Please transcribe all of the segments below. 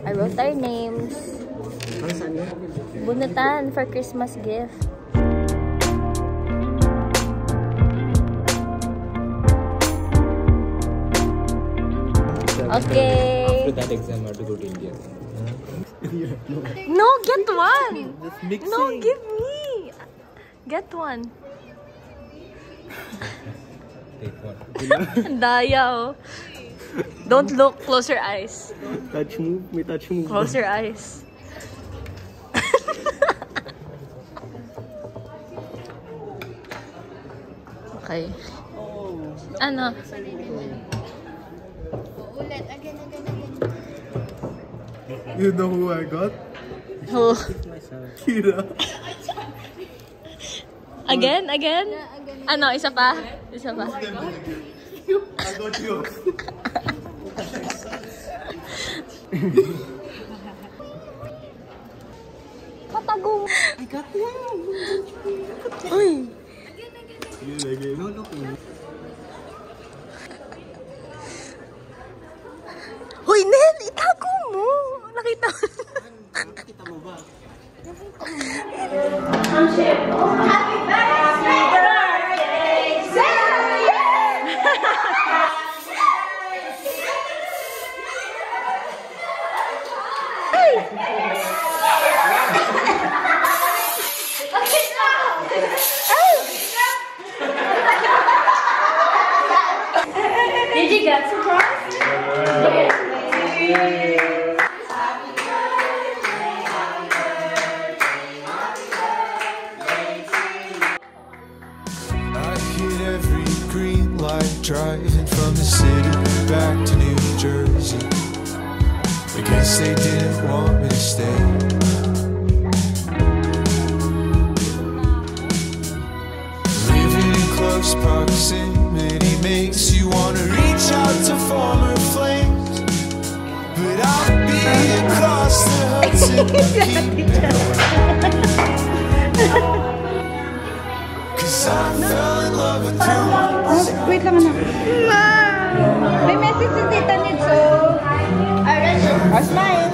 I wrote our names. Bunutan for Christmas gift. Okay. After that exam, I have to go to India. No, get one. No, give me. Get one. Take one. Daya, oh. Don't look. Close your eyes. Touch move. May touch move. Close your eyes. Okay. Ano? You know who I got? Who? Kira. Again? Again? Ano? Isa pa? Isa pa? I got you. Patagong. I got you. Uy. Again. No, look. Uy, Nel! Itago mo! Nakita mo. Nakita mo ba? Happy birthday! Did you get surprised? Yes. Driving from the city back to New Jersey. I guess they didn't want me to stay. Living in close proximity makes you want to reach out to former flames. But I'll be across the Hudson keeping Cause I fell in love with you. Wait lang anak. May message si Tita Nitso. Or smile.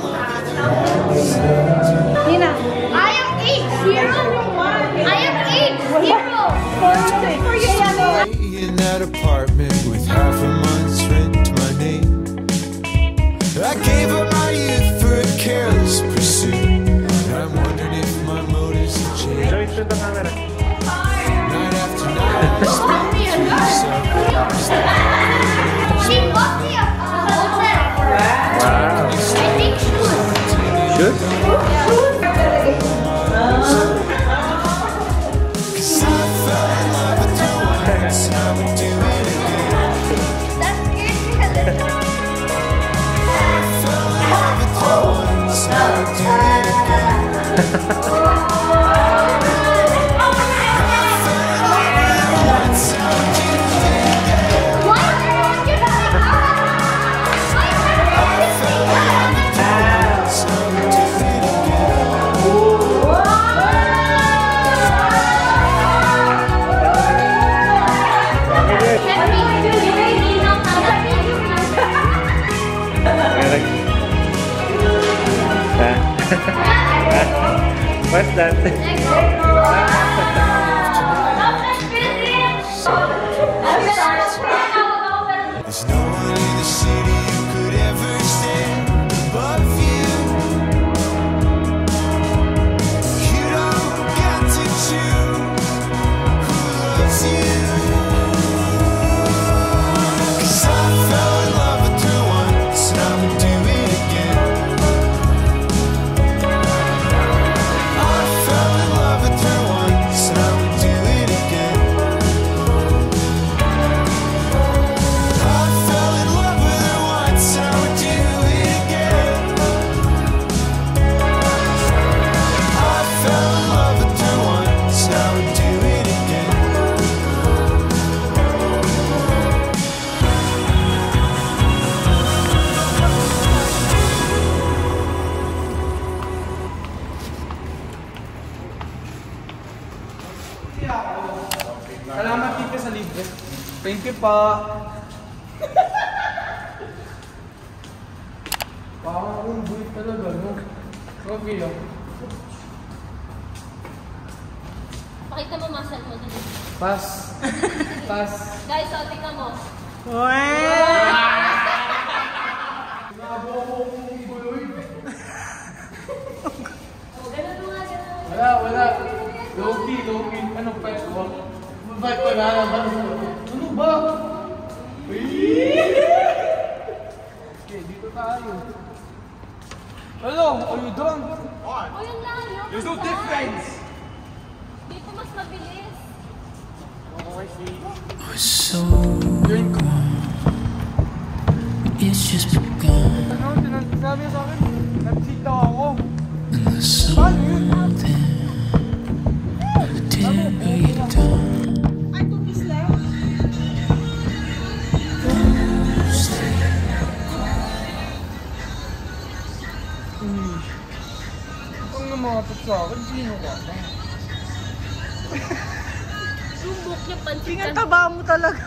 Nina. I am 8-0. I am 8-0. For you, Yano. In that apartment with half a month's rent to my name. I gave up my youth for a careless pursuit. I'm wondering if my motives have changed. Night after night, I spent to myself. She bought me a holder. Wow. I think shoes. Shoes? Cause I fell in love with you once, and I would do it again. That scared me a little. I fell in love with you once, and I would do it again. What's that? There's no one in the city who could ever stand above you. You don't get to choose who loves you. Cause I fell in love with her once, and I would do it again. I fell in love with her once, and I would do it again. I fell in love with her once, and I would do it again. I fell in love with her once, and I would do it again. Salamat dito sa libre. Thank you pa. Parang yung buhay talaga, no? Grabe lang. Pakita mo muscle mo dito. Pass. Pass. Guys, so tingnan mo. Ganun mo nga, ganun. Wala. Low-key. Ano pa ito? Ba't pa na? Ano ba? Okay, dito tayo. Hello, are you done? O yun lang, yun. There's no difference! Dito mas mabilis. was so gone. It's just begun. Ano, sinasabi sa akin? Nag-cheat daw ako. And the something didn't break down. I took his left. Kung lumapit sa akin, sino ka? Sumbok niya pansin ka. Pinataba mo talaga.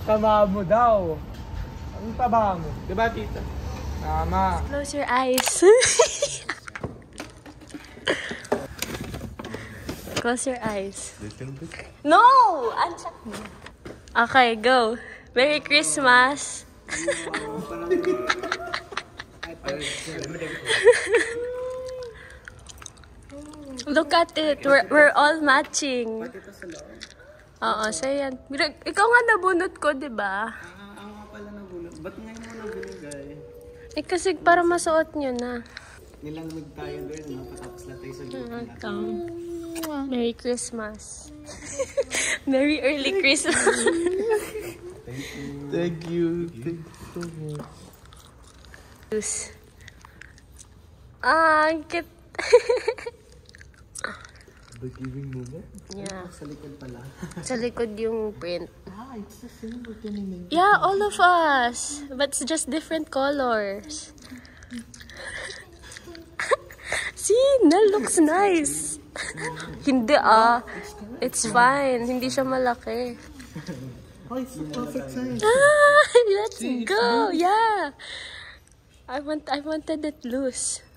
Taba mo daw. Ang taba mo. Diba, tita? Tama. Close your eyes. Close your eyes. No! Uncheck mo. Okay, go. Merry Christmas. Look at it. We're all matching. Oo, siya yan. Ikaw nga nabunot ko, di ba? Ang nga pala nabunod. Ba't ngayon mo nabunigay? Eh kasi para masuot nyo na. Nilamig tayo doon, no? Patapos na tayo sa group. Merry Christmas. Merry early Christmas. Thank you. Ang cute. The giving moment? Yeah. Sa likod pala. Sa likod yung print. It's the same with the name. Yeah, all of us. But it's just different colors. See, that looks nice. Hindi it's fine. Hindi siya malaki. Oh, it's the perfect size. Let's go. Yeah. I wanted it loose.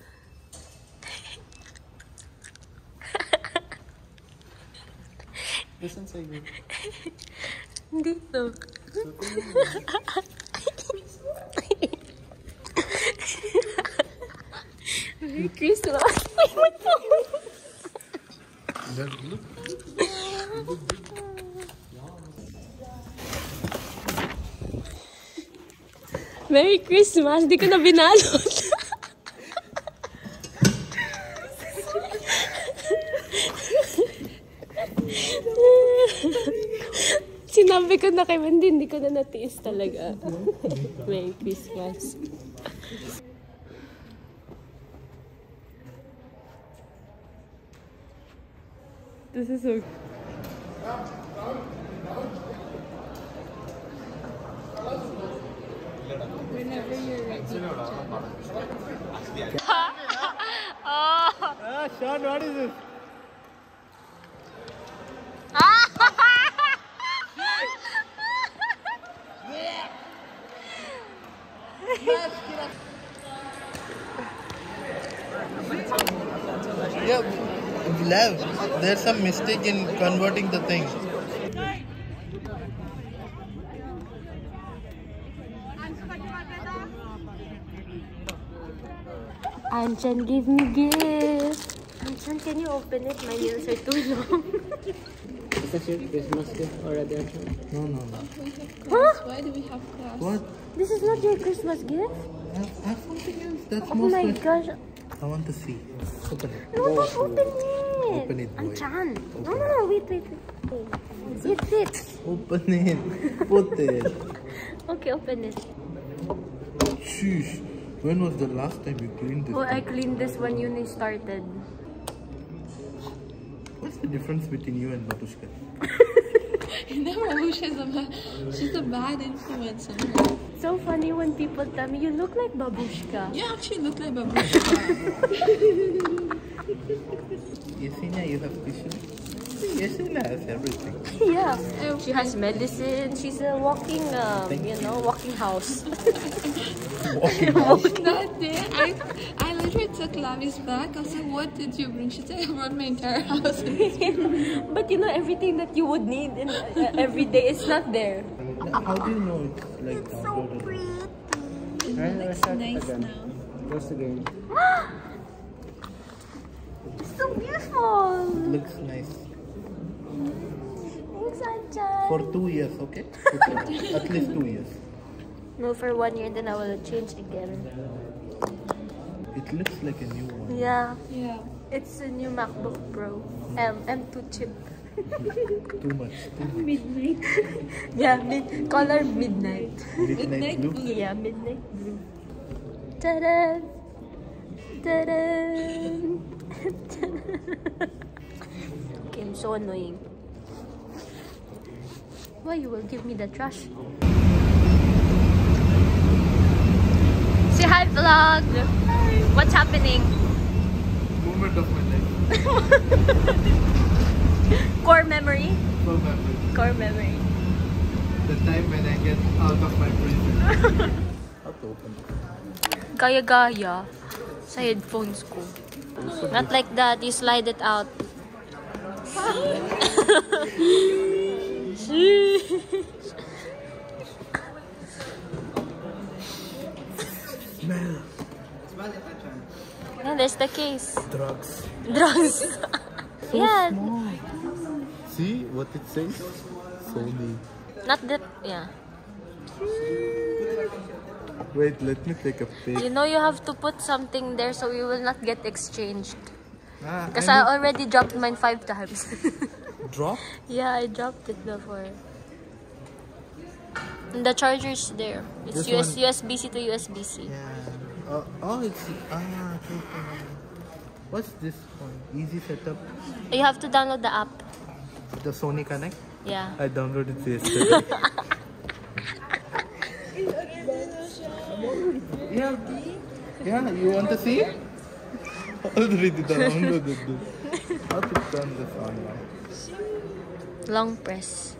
Listen sa iyo. Dito. Merry Christmas. Merry Christmas. Di ko na binalot. Sinabi ko na kay Wendy, hindi ko na natiis talaga. Merry Christmas. This is so... Whenever you're ready. Sean, what is this? Yeah, love. There's some mistake in converting the thing. Anchan, give me gift. Anchan, can you open it? My nails are too long. Is that your Christmas gift already? No. Huh? Why do we have class? What? This is not your Christmas gift? I have something else. That's Oh more my special. gosh. I want to see. Open it. No, don't open it. Open it, boy. Anchan. No, wait. Sit. Open it. Put it. Okay, open it. Sheesh. When was the last time you cleaned this? Oh, I cleaned this when you started. What's the difference between you and Batushka? She's a bad influence on her. So funny when people tell me, you look like Babushka. You actually look like Babushka. Yesenia, you have tissue? Yasmin has everything. Yeah. She has medicine. She's a walking, walking house. That day, I literally took Lavi's bag. I was like, what did you bring? She said, I brought my entire house. But you know, everything that you would need in, every day is not there. How do you know it's like downloaded? It looks nice now. Close the game. It's so beautiful. Looks nice. Thanks, Anchan. For 2 years, okay? At least 2 years. No, for 1 year, then I will change again. It looks like a new one. Yeah. Yeah. It's a new MacBook Pro. M2 chip. Too much. Midnight. Yeah, color midnight. Midnight blue. Yeah, midnight blue. Ta-da! Ta-da! Okay, I'm so annoying. Why you will give me the trash? Say hi, vlog! What's happening? Moment of my life. Core memory? So memory. Core memory. The time when I get out of my prison. How to open it? Gaya-gaya sa headphones ko. Not like that, you slide it out. Smell. Yeah, there's the case. Drugs. Drugs. Yeah. See what it says? Sony. Not that, yeah. Wait, let me take a pic. You know you have to put something there so you will not get exchanged. Ah, Because I already dropped mine 5 times. drop? Yeah, I dropped it before. And the charger's there. It's This one? USB-C to USB-C. Yeah. It's okay. What's this one? Easy setup. You have to download the app. The Sony Connect. Yeah. I downloaded it yesterday. Yeah. You want to see? Already downloaded this. How to turn this on now? Long press.